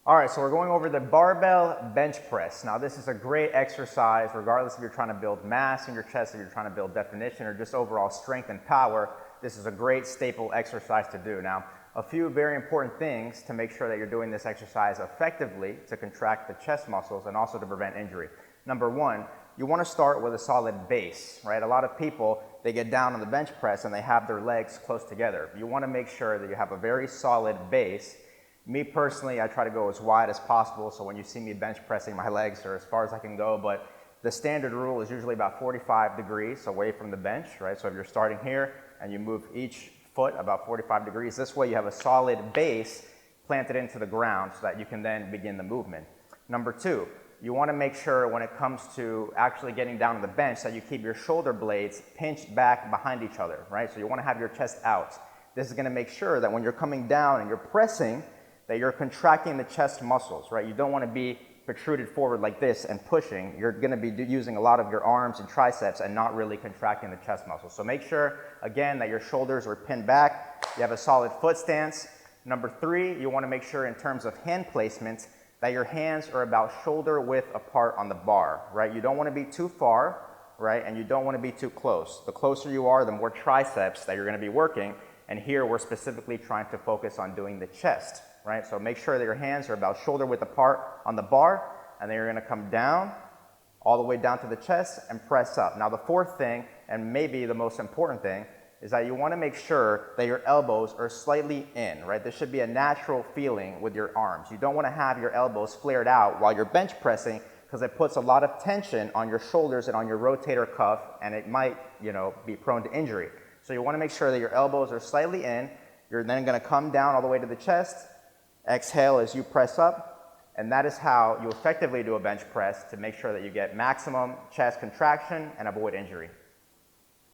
All right, so we're going over the barbell bench press. Now this is a great exercise regardless if you're trying to build mass in your chest, if you're trying to build definition or just overall strength and power. This is a great staple exercise to do. Now, a few very important things to make sure that you're doing this exercise effectively to contract the chest muscles and also to prevent injury. Number one, you want to start with a solid base, right? A lot of people, they get down on the bench press and they have their legs close together. You want to make sure that you have a very solid base. Me personally, I try to go as wide as possible, so when you see me bench pressing, my legs are as far as I can go, but the standard rule is usually about 45 degrees away from the bench, right? So if you're starting here and you move each foot about 45 degrees, this way you have a solid base planted into the ground so that you can then begin the movement. Number two, you want to make sure when it comes to actually getting down on the bench that you keep your shoulder blades pinched back behind each other, right? So you want to have your chest out. This is going to make sure that when you're coming down and you're pressing, that you're contracting the chest muscles, right? You don't want to be protruded forward like this and pushing. You're going to be using a lot of your arms and triceps and not really contracting the chest muscles. So make sure, again, that your shoulders are pinned back. You have a solid foot stance. Number three, you want to make sure in terms of hand placement that your hands are about shoulder width apart on the bar, right? You don't want to be too far, right? And you don't want to be too close. The closer you are, the more triceps that you're going to be working. And here we're specifically trying to focus on doing the chest, right? So make sure that your hands are about shoulder width apart on the bar, and then you're going to come down all the way down to the chest and press up. Now the fourth thing, and maybe the most important thing, is that you want to make sure that your elbows are slightly in, right? There should be a natural feeling with your arms. You don't want to have your elbows flared out while you're bench pressing because it puts a lot of tension on your shoulders and on your rotator cuff, and it might, be prone to injury. So you want to make sure that your elbows are slightly in. You're then going to come down all the way to the chest. Exhale as you press up, and that is how you effectively do a bench press to make sure that you get maximum chest contraction and avoid injury.